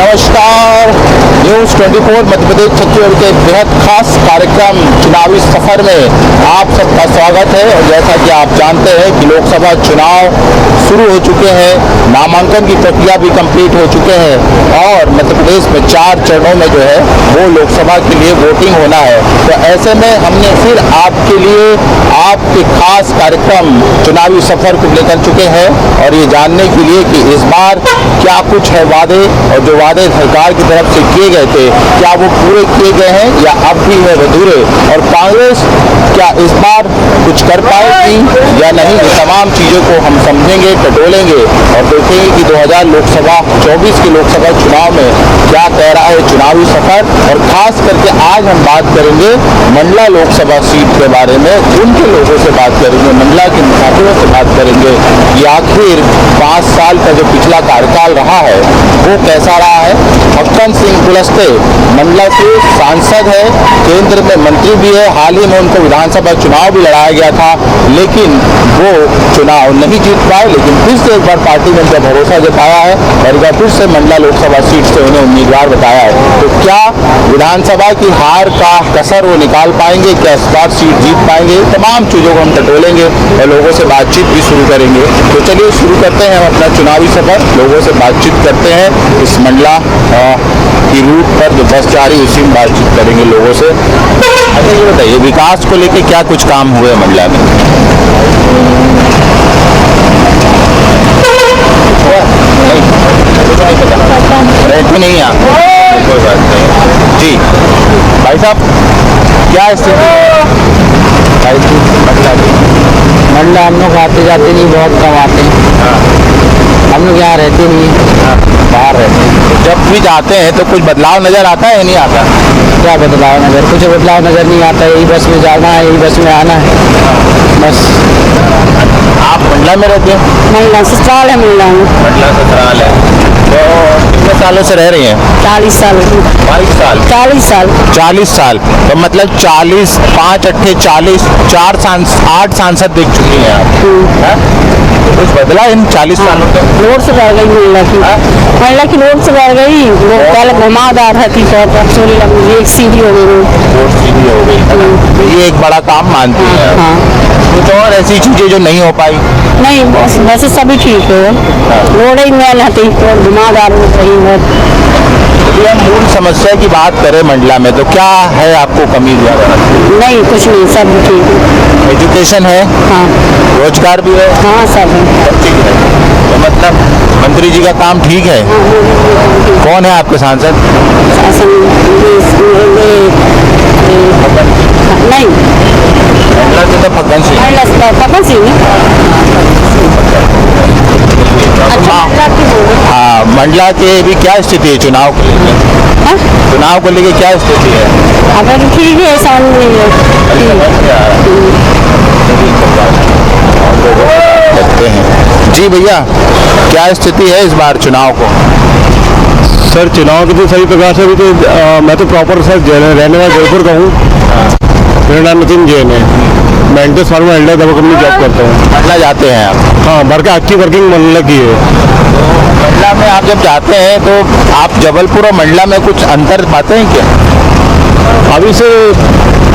नमस्कार। न्यूज़ 24 मध्य प्रदेश छत्तीसगढ़ के बेहद खास कार्यक्रम चुनावी सफर में आप सबका स्वागत है। और जैसा कि आप जानते हैं कि लोकसभा चुनाव शुरू हो चुके हैं, नामांकन की प्रक्रिया भी कंप्लीट हो चुके हैं और मध्य प्रदेश में 4 चरणों में जो है वो लोकसभा के लिए वोटिंग होना है। तो ऐसे में हमने फिर आपके लिए आपके खास कार्यक्रम चुनावी सफर को लेकर चुके हैं और ये जानने के लिए कि इस बार क्या कुछ है वादे और जो वादे सरकार की तरफ से किए गए थे क्या वो पूरे किए गए हैं या अब भी है अधूरे, और कांग्रेस क्या इस बार कुछ कर पाएगी या नहीं, ये तमाम चीज़ों को हम समझेंगे, टटोलेंगे और देखेंगे कि 2024 के लोकसभा चुनाव में क्या कह रहा है चुनावी सफर। और खास करके आज हम बात करेंगे मंडला लोकसभा सीट के बारे में, उनके लोगों से बात करेंगे, मंडला के मुसाफिरों से बात करेंगे कि आखिर 5 साल का जो पिछला कार्यकाल रहा है वो कैसा रहा है। फक्कन सिंह कुलस्ते मंडला के सांसद है, केंद्र में मंत्री भी है, हाल ही में उनको विधानसभा चुनाव भी लड़ाया गया था लेकिन वो चुनाव नहीं जीत पाए, लेकिन फिर से एक बार पार्टी ने उनका भरोसा जताया है और एक बार फिर से मंडला लोकसभा सीट से उन्हें उम्मीदवार बताया है। तो क्या विधानसभा की हार का कसर वो निकाल पाएंगे, क्या इस बार सीट जीत पाएंगे, तमाम चीज़ों को हम टटोलेंगे और लोगों से बातचीत भी शुरू करेंगे। तो चलिए शुरू करते हैं हम अपना चुनावी सफर, लोगों से बातचीत करते हैं। इस मंडला की रूट पर जो बस जा रही है उसी में बातचीत करेंगे लोगों से। अच्छा ये बताइए, विकास को लेके क्या कुछ काम हुए मंडला में? रेट नहीं आप कोई बात नहीं जी। भाई साहब क्या स्थिति है मंडला? हम लोग आते जाते नहीं, बहुत कम आते हैं। हम लोग यहाँ रहते नहीं हैं, बाहर रहते हैं। जब भी जाते हैं तो कुछ बदलाव नजर आता है या नहीं आता? क्या बदलाव नजर? कुछ बदलाव नजर नहीं आता। यही बस में जाना है, यही बस में आना है, बस। आप मंडला में रहते हैं? मंडला ससुराल है, मंडला ससुराल है। तो कितने सालों से रह रही हैं? 40 साल। 22 साल? 40 साल। 40 साल तो मतलब 40, 5 अट्ठे 40, 8 सांसद देख चुकी हैं आप। कुछ बदला इन 40 सालों में? रोड से बढ़ गई मंडला की रोड से बढ़ गई। वो पहले घुमावदार थी, एक सीधी हो गई, रोड सीधी हो गई। ये एक बड़ा काम मानती है। हाँ। कुछ और ऐसी चीजें जो नहीं हो पाई? नहीं, वैसे सभी ठीक है। रोड ही मेल हती, घुमावदार रही है। यदि हम मूल समस्या की बात करें मंडला में तो क्या है आपको कमी ज्यादा? नहीं, कुछ नहीं, सब ठीक है। एजुकेशन है? हाँ। रोजगार भी है? हाँ, सब है, ठीक है। तो मतलब मंत्री जी का काम ठीक है। कौन है आपके सांसद? नहीं, मंडला से तो फक्कन सिंह। हाँ, मंडला के भी क्या स्थिति है चुनाव को लेकर? चुनाव को लेकर क्या स्थिति है? अगर ठीक है, समझ नहीं देखते हैं। जी भैया, क्या स्थिति है इस बार चुनाव को? सर चुनाव की तो सही प्रकार से अभी तो मैं तो प्रॉपर सर रहने वाला जयपुर का हूँ। मेरा नाम नितिन जैन है। मैं इंटस फार्मा एल्डर दवा कंपनी जॉब करता हूँ। मंडला जाते हैं आप? हाँ, भर के अच्छी वर्किंग मंडला की है। मंडला में आप जब जाते हैं तो आप जबलपुर और मंडला में कुछ अंतर पाते हैं क्या? अभी से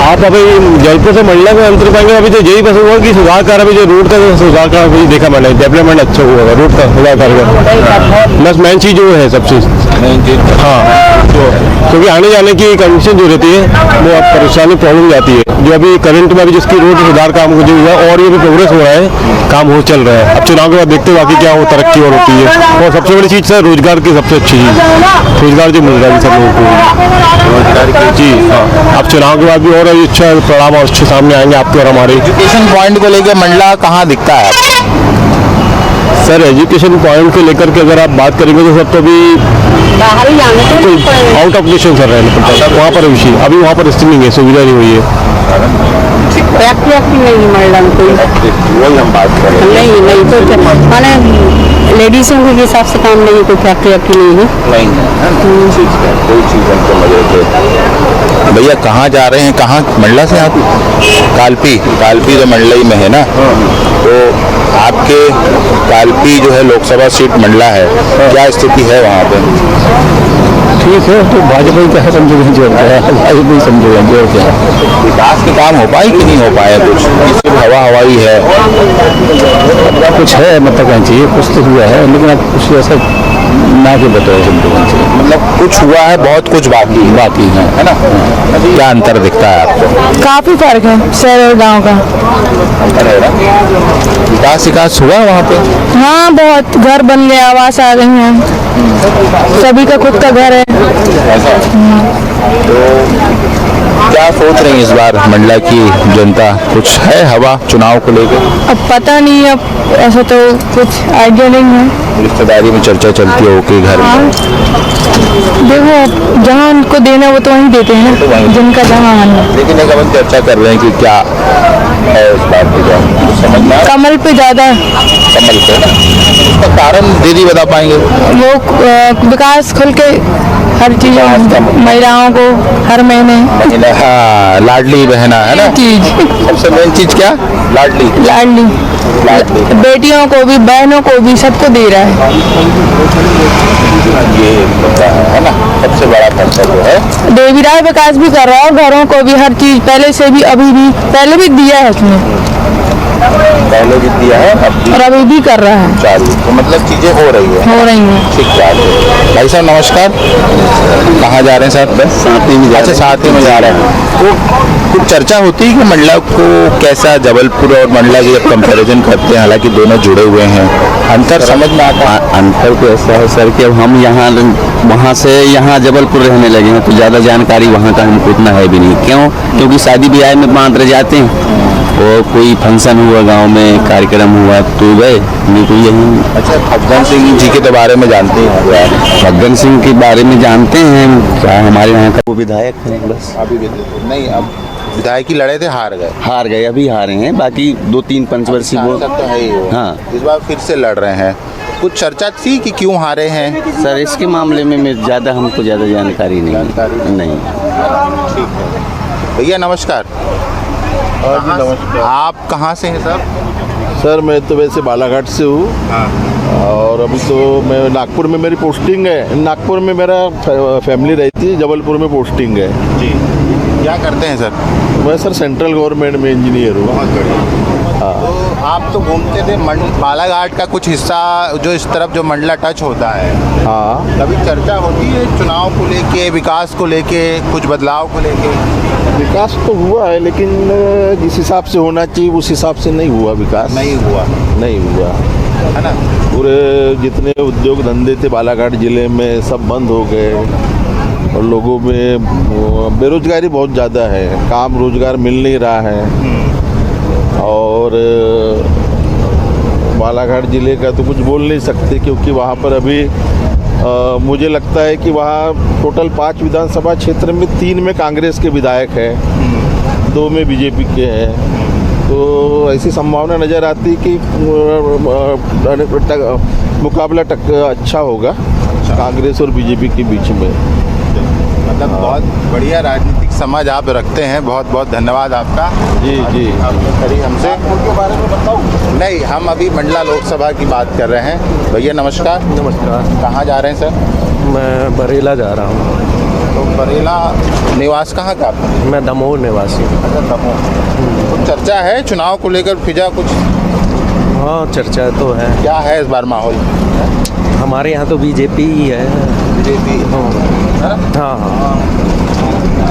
आप अभी जयपुर से मंडला में अंतर पाएंगे। अभी तो यही बस हुआ कि सुधार कार्य, अभी जो रूट का सुधार कार्य अभी देखा मैंने, डेवलपमेंट अच्छा हुआ है रूट का सुधार कार्य। बस मेन चीज़ जो है सब चीज़। हाँ, क्योंकि आने जाने की कंडीशन जो रहती है वो अब परेशानी प्रॉब्लम जाती है। जो अभी करंट में अभी जिसकी रोड सुधार काम जो हुआ और ये भी प्रोग्रेस हो रहा है, काम हो चल रहा है। अब चुनाव के बाद देखते हैं बाकी क्या हो, तरक्की और होती है। और सबसे बड़ी चीज़ सर रोजगार की सबसे अच्छी चीज़, रोजगार जो मिल रहा है सब लोगों को जी। हाँ, अब चुनाव के बाद भी और अच्छा परिणाम और अच्छे सामने आएंगे आपके और हमारे। एजुकेशन पॉइंट को लेकर मंडला कहाँ दिखता है सर? एजुकेशन पॉइंट को लेकर के अगर आप बात करेंगे तो सब तो अभी बाहर ही जाने आउट ऑफ नेशन सर रहने पड़ता है वहाँ पर विषय। अभी वहाँ पर स्थिति नहीं है, सुविधा नहीं हुई है। फैक्ट्री नहीं मंडला में कोई, वही हम बात कर रहे हैं। नहीं तो क्या माने लेडीज़ों के हिसाब से काम नहीं, कोई फैक्ट्री नहीं है। नहीं है ठीक है, कोई चीज़ हमको मजे थे। भैया कहाँ जा रहे हैं, कहाँ मंडला से आप? कालपी तो मंडला ही में है ना। तो आपके कालपी जो है लोकसभा सीट मंडला है, क्या स्थिति है वहाँ पे? ठीक है, तो भाजपा ही क्या समझेंगे, जो भाजपा ही समझेंगे जो क्या विकास के काम हो पाए कि नहीं हो पाए? कुछ सिर्फ हवा हवाई है, कुछ है, मतलब कहना चाहिए कुछ तो हुआ है, लेकिन अब कुछ ऐसा ना कि बताओ समझो कहना चाहिए। मतलब कुछ हुआ है, बहुत कुछ बाकी है ना? क्या अंतर दिखता है आपको? काफ़ी फर्क है शहर और गाँव का। अंतर है ना? विकास हुआ वहाँ पे? हाँ बहुत, घर बन गए, आवास आ गई हैं, सभी का खुद का घर है। ऐसा तो क्या सोच रही है इस बार मंडला की जनता? कुछ है हवा चुनाव को लेकर? अब पता नहीं, अब ऐसा तो कुछ आइडिया नहीं है। रिश्तेदारी में चर्चा चलती है कि घर में? देखो जहाँ उनको देना वो तो वहीं देते हैं, जिनका जहाँ मन है। लेकिन एक अपन चर्चा कर रहे हैं कि क्या है इस बात की, क्या समझ में कमल पे ज़्यादा कमल पे ना, उसका कारण दीदी बता पाएंगे? वो विकास खुल के हर चीज़, महिलाओं को हर महीने हाँ, लाडली बहना है ना चीज, सबसे मेन चीज, क्या लाडली बेटियों को भी, बहनों को भी, सबको दे रहा है। ये मुद्दा है ना, सबसे बड़ा फैसला जो है। देवीराय विकास भी कर रहा है, घरों को भी, हर चीज पहले से भी, अभी भी, पहले भी दिया है उसने, पहले भी दिया है और अभी भी कर रहा है। चालू, तो मतलब चीजें हो रही है। ठीक है भाई साहब, नमस्कार। कहाँ जा रहे हैं सर? बस साथ ही में। अच्छा, साथ ही में जा रहे हैं। तो कुछ चर्चा होती है कि मंडला को कैसा, जबलपुर और मंडला की जब कंपैरिजन करते हैं, हालांकि दोनों जुड़े हुए हैं, अंतर समझ में आता है? अंतर तो ऐसा है सर कि अब हम यहाँ वहाँ से यहाँ जबलपुर रहने लगे हैं, तो ज़्यादा जानकारी वहाँ का हमको उतना है भी नहीं। क्यों? क्योंकि शादी ब्याह में मात्र जाते हैं, और कोई फंक्शन हुआ गांव में, कार्यक्रम हुआ तो गए, नहीं तो यही। अच्छा, फग्गन सिंह जी के बारे में जानते हैं? फग्गन सिंह के बारे में जानते हैं, क्या हमारे यहाँ का वो विधायक है बस। अभी नहीं, अब विधायक लड़े थे, हार गए, अभी हारे हैं, बाकी 2-3 पंचवर्षीय वो तो है ही वो। हाँ। इस बार फिर से लड़ रहे हैं। कुछ चर्चा थी कि क्यों हारे हैं? सर इसके मामले में हमको ज़्यादा जानकारी नहीं। ठीक है भैया, नमस्कार। नमस्कार। आप कहाँ से हैं सर? सर मैं तो वैसे बालाघाट से हूँ, और अभी तो मैं नागपुर में मेरी पोस्टिंग है। नागपुर में मेरा फैमिली रहती है, जबलपुर में पोस्टिंग है जी। क्या करते हैं सर? मैं सर सेंट्रल गवर्नमेंट में इंजीनियर हूँ। बहुत बढ़िया। तो आप तो घूमते थे बालाघाट का कुछ हिस्सा, जो इस तरफ जो मंडला टच होता है, हाँ, कभी चर्चा होती है चुनाव को लेके, विकास को लेके, कुछ बदलाव को लेके? विकास तो हुआ है, लेकिन जिस हिसाब से होना चाहिए उस हिसाब से नहीं हुआ विकास। नहीं हुआ है ना? पूरे जितने उद्योग धंधे थे बालाघाट ज़िले में सब बंद हो गए, और लोगों में बेरोजगारी बहुत ज़्यादा है, काम रोजगार मिल नहीं रहा है। और बालाघाट ज़िले का तो कुछ बोल नहीं सकते, क्योंकि वहाँ पर अभी मुझे लगता है कि वहाँ टोटल 5 विधानसभा क्षेत्र में 3 में कांग्रेस के विधायक हैं, 2 में बीजेपी के हैं। तो ऐसी संभावना नज़र आती कि मुकाबला अच्छा होगा कांग्रेस और बीजेपी के बीच में। मतलब बहुत बढ़िया राजनीतिक समझ आप रखते हैं, बहुत बहुत धन्यवाद आपका। जी खड़ी हमसे के बारे में बताओ। नहीं, हम अभी मंडला लोकसभा की बात कर रहे हैं। भैया नमस्कार। नमस्कार। कहाँ जा रहे हैं सर? मैं बरेला जा रहा हूँ। तो बरेला निवास कहाँ का आपका? मैं दमोह निवासी हूँ। अच्छा, दमोह। कुछ चर्चा है चुनाव को लेकर, फिजा कुछ? हाँ चर्चा तो है। क्या है इस बार माहौल? हमारे यहाँ तो बीजेपी ही है। बीजेपी है ना? हाँ।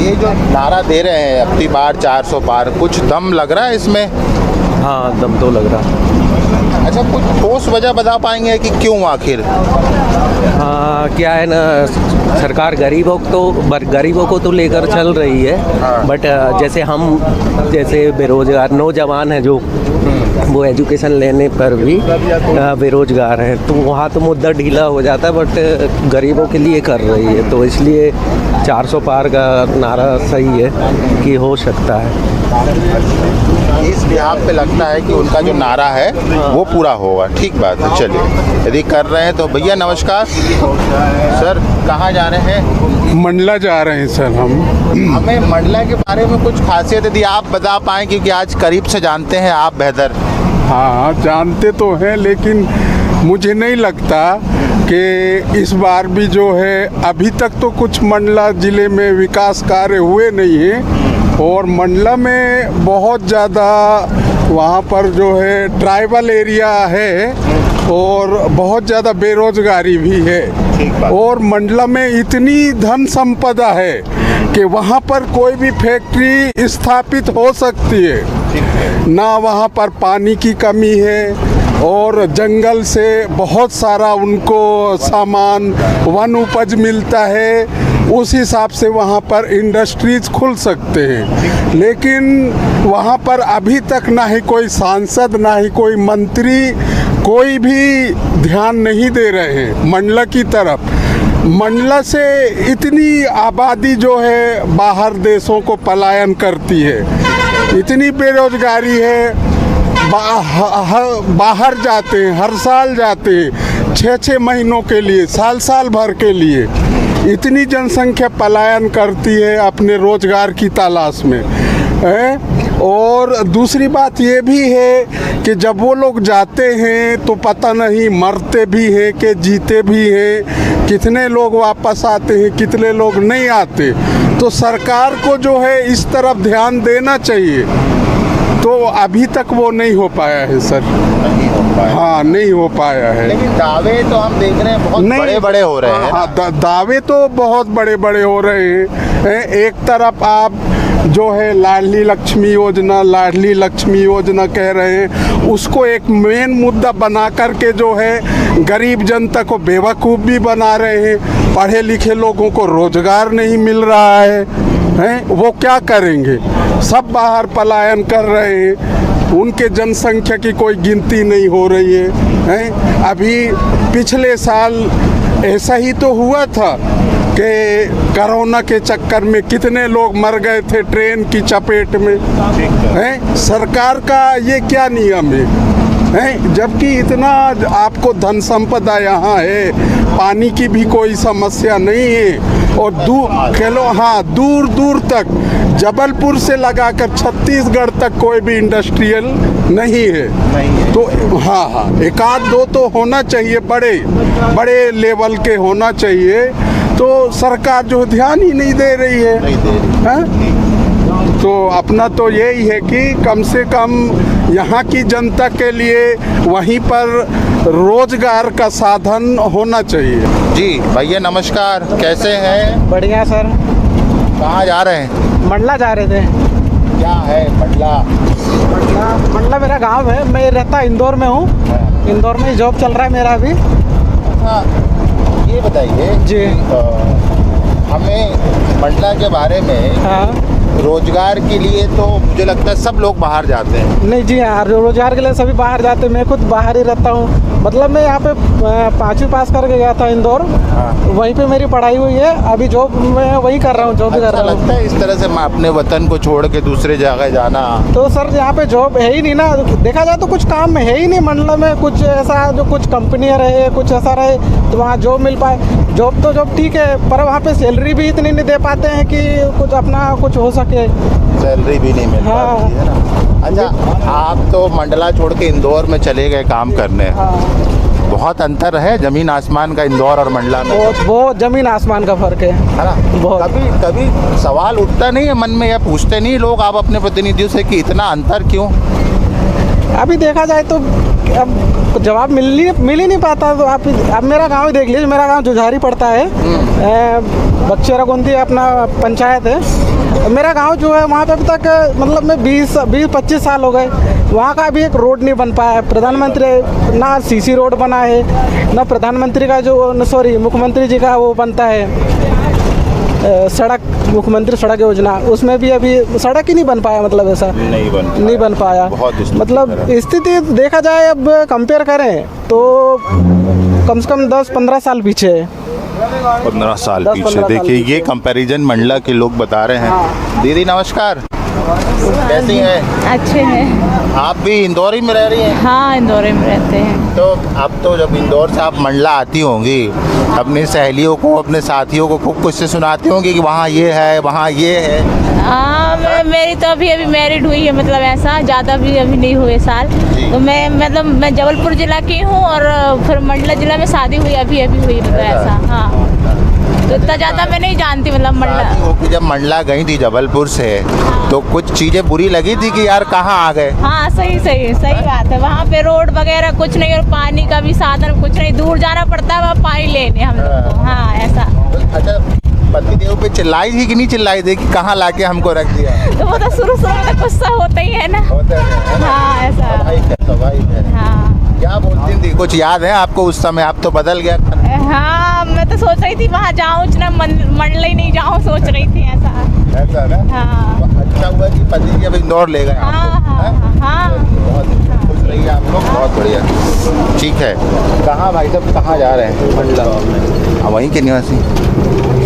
ये जो नारा दे रहे हैं अब की बार 400 पार, कुछ दम लग रहा है इसमें? हाँ दम तो लग रहा। अच्छा, कुछ ठोस वजह बता पाएंगे कि क्यों आखिर? हाँ क्या है ना, सरकार गरीबों को तो लेकर चल रही है, बट जैसे हम जैसे बेरोजगार नौजवान हैं जो वो एजुकेशन लेने पर भी बेरोजगार हैं, तो वहाँ तो मुद्दा ढीला हो जाता है, बट गरीबों के लिए कर रही है, तो इसलिए 400 पार का नारा सही है कि हो सकता है। इस बिहाफ पे लगता है कि उनका जो नारा है वो पूरा होगा। ठीक बात है, चलिए यदि कर रहे हैं तो भैया नमस्कार। सर कहाँ जा रहे हैं? मंडला जा रहे हैं सर हम। हमें मंडला के बारे में कुछ खासियत यदि आप बता पाएँ, क्योंकि आज करीब से जानते हैं आप बेहतर। हाँ जानते तो हैं, लेकिन मुझे नहीं लगता कि इस बार भी जो है, अभी तक तो कुछ मंडला ज़िले में विकास कार्य हुए नहीं हैं, और मंडला में बहुत ज़्यादा वहाँ पर जो है ट्राइबल एरिया है और बहुत ज़्यादा बेरोजगारी भी है, और मंडला में इतनी धन संपदा है कि वहाँ पर कोई भी फैक्ट्री स्थापित हो सकती है। ना वहाँ पर पानी की कमी है, और जंगल से बहुत सारा उनको सामान वन उपज मिलता है, उस हिसाब से वहाँ पर इंडस्ट्रीज खुल सकते हैं। लेकिन वहाँ पर अभी तक ना ही कोई सांसद, ना ही कोई मंत्री, कोई भी ध्यान नहीं दे रहे हैं मंडला की तरफ। मंडला से इतनी आबादी जो है बाहर देशों को पलायन करती है, इतनी बेरोजगारी है, बाहर जाते हैं, हर साल जाते हैं 6-6 महीनों के लिए, साल भर के लिए। इतनी जनसंख्या पलायन करती है अपने रोजगार की तलाश में है। और दूसरी बात ये भी है कि जब वो लोग जाते हैं तो पता नहीं मरते भी हैं कि जीते भी हैं, कितने लोग वापस आते हैं, कितने लोग नहीं आते। तो सरकार को जो है इस तरफ ध्यान देना चाहिए, तो अभी तक वो नहीं हो पाया है सर। हाँ नहीं हो पाया है। लेकिन दावे तो हम देख रहे हैं बहुत बड़े बड़े हो रहे हैं। हाँ दावे तो बहुत बड़े बड़े हो रहे हैं। एक तरफ आप जो है लाडली लक्ष्मी योजना कह रहे हैं, उसको एक मेन मुद्दा बना करके जो है गरीब जनता को बेवकूफ़ भी बना रहे हैं। पढ़े लिखे लोगों को रोजगार नहीं मिल रहा है, वो क्या करेंगे? सब बाहर पलायन कर रहे हैं, उनके जनसंख्या की कोई गिनती नहीं हो रही है। अभी पिछले साल ऐसा ही तो हुआ था कि कोरोना के चक्कर में कितने लोग मर गए थे ट्रेन की चपेट में। सरकार का ये क्या नियम है? जबकि इतना आपको धन संपदा यहाँ है, पानी की भी कोई समस्या नहीं है, और दूर दूर तक जबलपुर से लगाकर छत्तीसगढ़ तक कोई भी इंडस्ट्रियल नहीं है। तो हाँ एक आध दो तो होना चाहिए, बड़े लेवल के होना चाहिए। तो सरकार जो ध्यान ही नहीं दे रही है। तो अपना तो यही है कि कम से कम यहाँ की जनता के लिए वहीं पर रोजगार का साधन होना चाहिए। जी भैया नमस्कार, कैसे हैं? बढ़िया सर। कहाँ जा रहे हैं? मंडला जा रहे थे। क्या है मंडला? मंडला मेरा गांव है, मैं रहता इंदौर में हूँ। इंदौर में जॉब चल रहा है मेरा अभी। हाँ ये बताइए जी, हमें मंडला के बारे में। हाँ रोजगार के लिए तो मुझे लगता है सब लोग बाहर जाते हैं। नहीं जी हाँ, रोजगार के लिए सभी बाहर जाते हैं। मैं खुद बाहर ही रहता हूँ। मतलब मैं यहाँ पे 5वीं पास करके गया था इंदौर। हाँ। वहीं पे मेरी पढ़ाई हुई है। अभी जॉब मैं वहीं कर रहा हूँ, जॉब भी कर रहा हूँ। लगता है इस तरह से मैं अपने वतन को छोड़ के दूसरे जगह जाना। तो सर यहाँ पे जॉब है ही नहीं ना, देखा जाए तो कुछ काम में है ही नहीं मंडला में, कुछ ऐसा जो कुछ कंपनियाँ रहे, कुछ ऐसा रहे तो वहाँ जॉब मिल पाए। जॉब ठीक है, पर वहाँ पे सैलरी भी इतनी नहीं दे पाते हैं कि कुछ अपना कुछ हो सके। सैलरी भी नहीं मिल पाती है ना। अच्छा, आप तो मंडला छोड़ के इंदौर में चले गए काम करने। बहुत अंतर है जमीन आसमान का इंदौर और मंडला में। बहुत जमीन आसमान का फर्क है ना। बहुत। कभी सवाल उठता नहीं है मन में, या पूछते नहीं लोग आप अपने प्रतिनिधियों से कि इतना अंतर क्यों? अभी देखा जाए तो अब जवाब मिल ही नहीं पाता। तो आप अब मेरा गांव ही देख लीजिए, मेरा गांव जुझारी पड़ता है, बक्चेरा गोंदी अपना पंचायत है। मेरा गांव जो है वहाँ पे अभी तक मतलब मैं 20-25 साल हो गए, वहाँ का अभी एक रोड नहीं बन पाया है। प्रधानमंत्री ना सीसी रोड बना है, ना प्रधानमंत्री का जो मुख्यमंत्री जी का वो बनता है। सड़क, मुख्यमंत्री सड़क योजना, उसमें भी अभी सड़क ही नहीं बन पाया, मतलब ऐसा नहीं बन पाया। मतलब स्थिति देखा जाए, अब कंपेयर करें तो कम से कम 10-15 साल पीछे है। 15 साल 10-15 पीछे। साल देखिए पीछे। ये कंपैरिजन मंडला के लोग बता रहे हैं। हाँ। दीदी नमस्कार, कैसी हैं? अच्छे हैं। आप भी इंदौर ही में रह रही हैं? हाँ, इंदौर में रहते हैं। तो अब तो जब इंदौर से आप मंडला आती होंगी, अपनी सहेलियों को, अपने साथियों को खूब कुछ से सुनाती होंगी कि वहाँ ये है, वहाँ ये है। हाँ, मेरी तो अभी मैरिड हुई है, मतलब ऐसा ज़्यादा भी अभी नहीं हुए साल। तो मैं जबलपुर जिला की हूँ और फिर मंडला जिला में शादी हुई अभी हुई, मतलब ऐसा। हाँ, तो इतना ज़्यादा मैं नहीं जानती, मतलब मंडला। शादी होके जब मंडला गई थी जबलपुर से, तो कुछ चीज़ें बुरी लगी थी कि यार कहाँ आ गए? हाँ, सही बात है। वहाँ पे रोड वगैरह कुछ नहीं और पानी का भी साधन कुछ नहीं, दूर जाना पड़ता है वहाँ पानी लेने हम लोग को। हाँ, ऐसा। अच्छा, पतिदेव पे चिल्लाई थी कि नहीं चिल्लाई थी कि कहाँ लाके हमको रख दिया? तो वो तो शुरू में तो गुस्सा होता ही है ना। हाँ, ऐसा। स्वाभाविक है। हाँ। क्या बोलती थी, कुछ याद है आपको उस समय? आप तो बदल गया। हाँ, मैं तो सोच रही थी वहाँ जाऊँ ना, मंडला ही नहीं जाऊँ, सोच रही थी ऐसा ना? हाँ। अच्छा हुआ कि पति जी अब इंदौर ले गए आपको। हाँ। बहुत खुश रहिए आप लोग, बहुत बढ़िया। ठीक है, कहाँ भाई साहब, कहाँ जा रहे हैं? मंडला। वहीं के निवासी?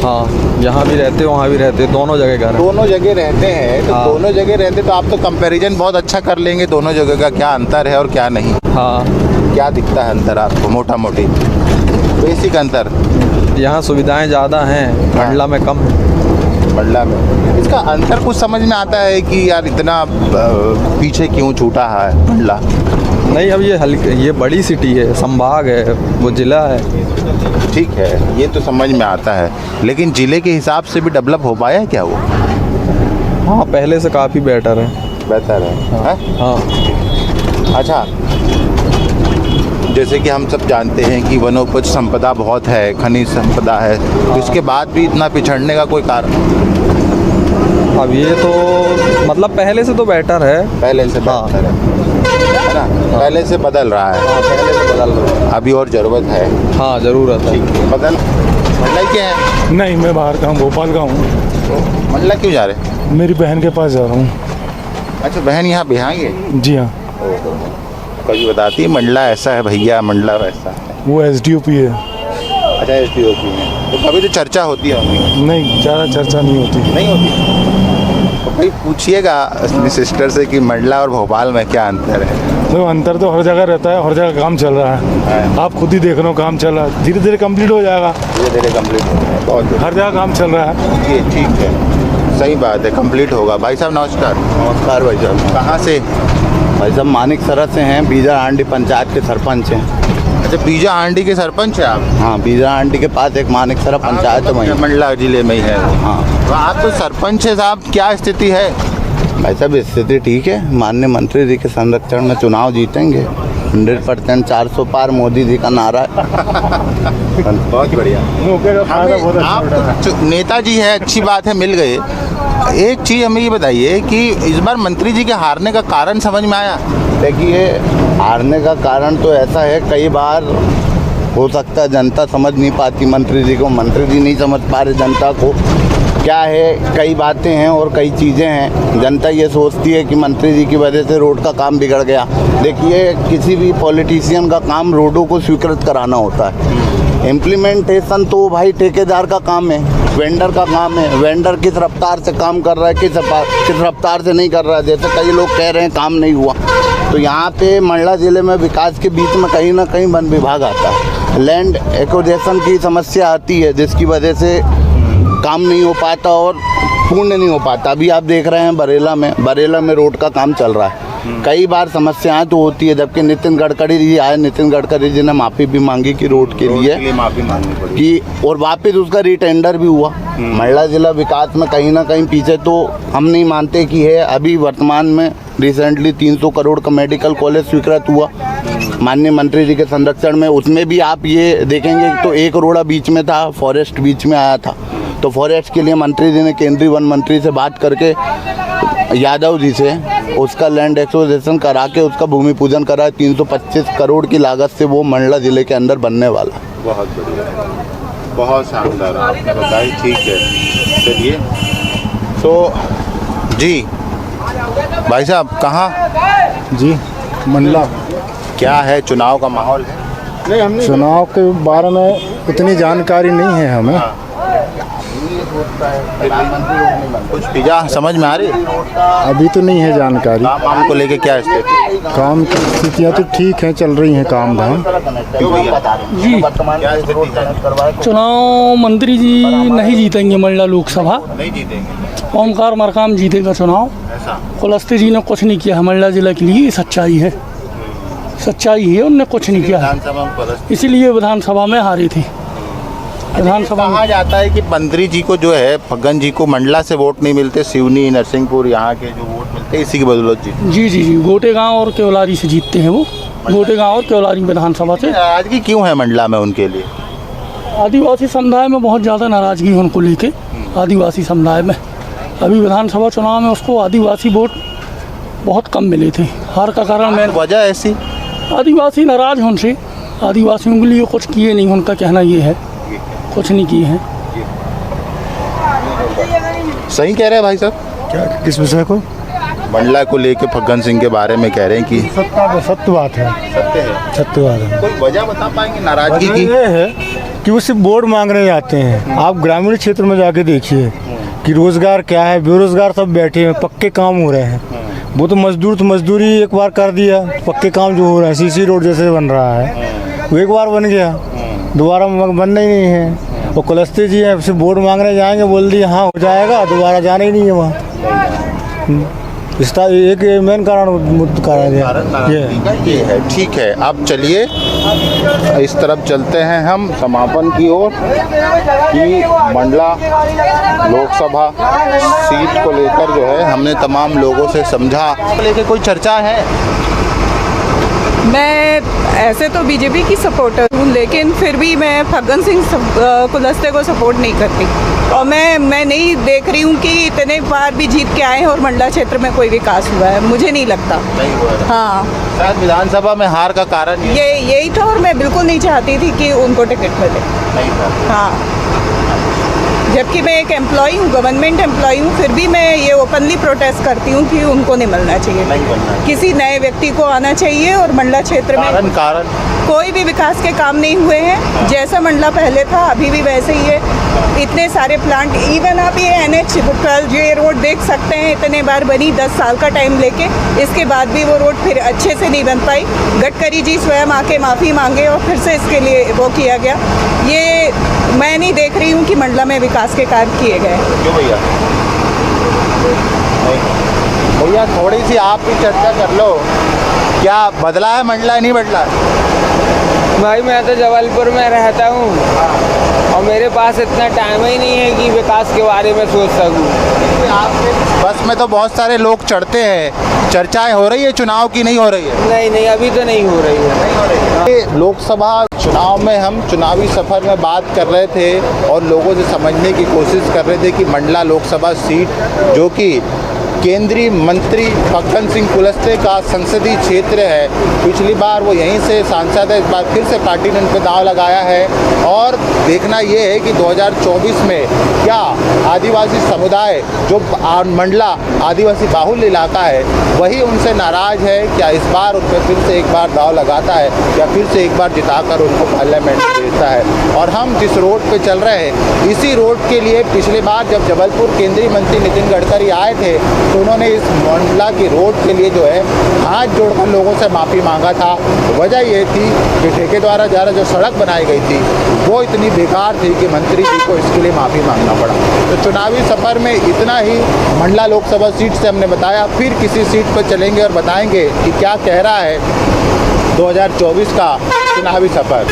हाँ, यहाँ भी रहते वहाँ भी रहते, दोनों जगह घर है। दोनों जगह रहते हैं, तो हाँ। दोनों जगह रहते तो आप तो कंपैरिजन बहुत अच्छा कर लेंगे दोनों जगह का, क्या अंतर है और क्या नहीं। हाँ, क्या दिखता है अंतर आपको, मोटा मोटी बेसिक अंतर? यहाँ सुविधाएं ज़्यादा हैं, मंडला में कम है। मंडला में इसका अंतर कुछ समझ में आता है कि यार इतना पीछे क्यों छूटा है मंडला? नहीं, अब ये बड़ी सिटी है, संभाग है, वो जिला है। ठीक है, ये तो समझ में आता है, लेकिन ज़िले के हिसाब से भी डेवलप हो पाया है क्या वो? हाँ, पहले से काफ़ी बेटर है। बेहतर है, हाँ, हैं? हाँ। अच्छा, जैसे कि हम सब जानते हैं कि वनोपज संपदा बहुत है, खनिज संपदा है, तो इसके बाद भी इतना पिछड़ने का कोई कारण? अब ये तो मतलब पहले से तो बेटर है। पहले से हाँ। बेहतर है ना? पहले से बदल रहा है। हाँ, पहले से बदल रहा है। अभी और ज़रूरत है। हाँ, ज़रूरत है। बदल मंडला के हैं? नहीं, मैं बाहर का हूँ, भोपाल का हूँ। मंडला क्यों जा रहे हैं? मेरी बहन के पास जा रहा हूँ। अच्छा, बहन यहाँ बिहार है? जी हाँ। कभी बताती है मंडला ऐसा है भैया, मंडला वैसा है? वो SDOP है। अच्छा, SDOP में तो कभी तो चर्चा होती है? नहीं, ज़्यादा चर्चा नहीं होती। नहीं होती। तो भाई पूछिएगा अपनी सिस्टर से कि मंडला और भोपाल में क्या अंतर है? तो अंतर तो हर जगह रहता है, हर जगह काम चल रहा है। आप खुद ही देख रहे हो, काम चल रहा है, धीरे धीरे कंप्लीट हो जाएगा। धीरे धीरे कंप्लीट हो रहा है, बहुत हर जगह काम चल रहा है। जी, ठीक है, सही बात है, कंप्लीट होगा। भाई साहब नमस्कार। नमस्कार भाई साहब। कहाँ से? भाई साहब मानिक सरत से हैं, बीजा हांडी पंचायत के सरपंच हैं। अच्छा, बीजा हांडी के सरपंच है आप? हाँ, बीजा हांडी के पास एक मानिक सरत पंचायत है वहीं। मंडला जिले में ही है। हाँ। तो आप तो सरपंच है साहब, क्या स्थिति है? भाई साहब स्थिति ठीक है, माननीय मंत्री जी के संरक्षण में चुनाव जीतेंगे 100%, 400 पार मोदी जी का नारा है। बहुत बढ़िया। आप तो नेताजी है, अच्छी बात है, मिल गए। एक चीज़ हमें ये बताइए कि इस बार मंत्री जी के हारने का कारण समझ में आया? देखिए, हारने का कारण तो ऐसा है, कई बार हो सकता है जनता समझ नहीं पाती मंत्री जी को, मंत्री जी नहीं समझ पा रहे जनता को। क्या है, कई बातें हैं और कई चीज़ें हैं। जनता ये सोचती है कि मंत्री जी की वजह से रोड का काम बिगड़ गया। देखिए, किसी भी पॉलिटिशियन का काम रोडों को स्वीकृत कराना होता है। इम्प्लीमेंटेशन तो भाई ठेकेदार का काम है, वेंडर का काम है। वेंडर किस रफ्तार से काम कर रहा है, किस रफ्तार से नहीं कर रहा है। जैसे कई लोग कह रहे हैं काम नहीं हुआ, तो यहाँ पे मंडला ज़िले में विकास के बीच में कहीं ना कहीं वन विभाग आता है। लैंड एक्विजिशन की समस्या आती है, जिसकी वजह से काम नहीं हो पाता और पूर्ण नहीं हो पाता। अभी आप देख रहे हैं बरेला में रोड का काम चल रहा है। कई बार समस्याएं तो होती है, जबकि नितिन गडकरी जी आए, नितिन गडकरी जी ने माफ़ी भी मांगी कि रोड के लिए माफ़ी मांगनी पड़ी कि, और वापस उसका रीटेंडर भी हुआ। मंडला जिला विकास में कहीं ना कहीं पीछे तो हम नहीं मानते कि है। अभी वर्तमान में रिसेंटली 300 करोड़ का मेडिकल कॉलेज स्वीकृत हुआ माननीय मंत्री जी के संरक्षण में। उसमें भी आप ये देखेंगे तो 1 करोड़ बीच में था, फॉरेस्ट बीच में आया था। तो फॉरेस्ट के लिए मंत्री जी ने केंद्रीय वन मंत्री से बात करके, यादव जी से, उसका लैंड एक्विजिशन करा के उसका भूमि पूजन करा। 325 करोड़ की लागत से वो मंडला ज़िले के अंदर बनने वाला। बहुत बढ़िया, बहुत शानदार आपने बताई, ठीक है। चलिए तो जी भाई साहब कहाँ? जी मंडला। क्या है चुनाव का माहौल है? चुनाव के बारे में इतनी जानकारी नहीं है हमें। कुछ फिजा समझ में आ रही? अभी तो नहीं है जानकारी। काम को लेके क्या स्थिति? काम की स्थितियाँ तो ठीक हैं, चल रही हैं काम धाम। क्यों भैया? जी क्या स्थिति है? चुनाव मंत्री जी नहीं जीतेंगे, मंडला लोकसभा नहीं जीतेंगे। ओमकार मरकाम जीतेगा चुनाव। ऐसा? कुलस्ते जी ने कुछ नहीं किया है मंडला जिला के लिए, सच्चाई है, सच्चाई है, उनने कुछ नहीं किया है, विधानसभा में कुलस्ते इसीलिए विधानसभा में हारे थे। विधानसभा कहा जाता है कि मंत्री जी को जो है फग्गन जी को मंडला से वोट नहीं मिलते, सिवनी नरसिंहपुर यहाँ के जो वोट मिलते हैं इसी की बदौलत जी। जी जी जी गोटे गांव और केवलारी से जीतते हैं वो, गोटे गांव और केवलारी विधानसभा से। नाराजगी क्यों है मंडला में उनके लिए? आदिवासी समुदाय में बहुत ज़्यादा नाराजगी है उनको लेके। आदिवासी समुदाय में अभी विधानसभा चुनाव में उसको आदिवासी वोट बहुत कम मिले थे। हार का कारण मैं वजह ऐसी आदिवासी नाराज हैं उनसे, आदिवासियों के लिए कुछ किए नहीं, उनका कहना ये है कुछ नहीं किए हैं। सही कह रहे हैं भाई साहब? क्या किस विषय को? मंडला को लेके फग्गन सिंह के बारे में कह रहे हैं कि सत्य बात है। सत्य है? सत्य बात है। कोई वजह बता पाएंगे नाराजगी की? ये है कि वो सिर्फ वोट मांगने जाते हैं। आप ग्रामीण क्षेत्र में जाके देखिए कि रोजगार क्या है, बेरोजगार सब बैठे हैं, पक्के काम हो रहे हैं। वो तो मजदूरी एक बार कर दिया, पक्के काम जो हो रहे हैं, सीसी रोड जैसे बन रहा है वो एक बार बन गया, दोबारा बनना ही नहीं है। और कुलस्ते जी हैं सिर्फ वोट मांगने जाएंगे, बोल दिए हाँ हो जाएगा, दोबारा जाना ही नहीं है वहाँ। इसका एक मेन कारण ये है। ठीक है, अब चलिए इस तरफ चलते हैं हम समापन की ओर कि मंडला लोकसभा सीट को लेकर जो है हमने तमाम लोगों से समझा, लेके कोई चर्चा है? मैं ऐसे तो बीजेपी की सपोर्टर हूँ, लेकिन फिर भी मैं फग्गन सिंह कुलस्ते को सपोर्ट नहीं करती। और मैं नहीं देख रही हूँ कि इतने बार भी जीत के आए हैं और मंडला क्षेत्र में कोई विकास हुआ है, मुझे नहीं लगता। नहीं हुआ है। हाँ, शायद विधानसभा में हार का कारण यही था और मैं बिल्कुल नहीं चाहती थी कि उनको टिकट मिले। नहीं था। हाँ, जबकि मैं एक एम्प्लॉई हूँ, गवर्नमेंट एम्प्लॉई हूँ, फिर भी मैं ये ओपनली प्रोटेस्ट करती हूँ कि उनको नहीं मिलना चाहिए। नहीं बनना है। किसी नए व्यक्ति को आना चाहिए। और मंडला क्षेत्र में कारण कोई भी विकास के काम नहीं हुए हैं। जैसा मंडला पहले था अभी भी वैसे ही है। इतने सारे प्लांट, इवन आप ये NH-12 ये रोड देख सकते हैं, इतने बार बनी, 10 साल का टाइम लेके, इसके बाद भी वो रोड फिर अच्छे से नहीं बन पाई। गडकरी जी स्वयं आके माफ़ी मांगे और फिर से इसके लिए वो किया गया। ये मैं नहीं देख रही हूँ कि मंडला में विकास के कार्य किए गए। क्यों भैया? भैया थोड़ी सी आप भी चर्चा कर लो, क्या बदला है मंडला, नहीं बदला? भाई मैं तो जबलपुर में रहता हूँ और मेरे पास इतना टाइम ही नहीं है कि विकास के बारे में सोच सकूँ। आपके बस में तो बहुत सारे लोग चढ़ते हैं, चर्चाएं हो रही है चुनाव की, नहीं हो रही है? नहीं अभी तो नहीं हो रही है। लोकसभा चुनाव में हम चुनावी सफ़र में बात कर रहे थे और लोगों से समझने की कोशिश कर रहे थे कि मंडला लोकसभा सीट जो कि केंद्रीय मंत्री फग्गन सिंह कुलस्ते का संसदीय क्षेत्र है, पिछली बार वो यहीं से सांसद है, इस बार फिर से पार्टी ने उन पर दांव लगाया है। और देखना ये है कि 2024 में क्या आदिवासी समुदाय जो मंडला आदिवासी बाहुल्य इलाका है वही उनसे नाराज़ है, क्या इस बार उन पर फिर से एक बार दांव लगाता है, या फिर से एक बार जिताकर उनको पार्लियामेंट में भेजता है। और हम जिस रोड पे चल रहे हैं इसी रोड के लिए पिछली बार जब जबलपुर केंद्रीय मंत्री नितिन गडकरी आए थे तो उन्होंने इस मंडला की रोड के लिए जो है हाथ जोड़कर लोगों से माफ़ी मांगा था। वजह ये थी कि ठेकेदार द्वारा जो सड़क बनाई गई थी वो इतनी बेकार थी कि मंत्री जी को इसके लिए माफ़ी मांगना पड़ा। तो चुनावी सफ़र में इतना ही मंडला लोकसभा सीट से हमने बताया, फिर किसी सीट पर चलेंगे और बताएंगे कि क्या कह रहा है 2024 का चुनावी सफ़र।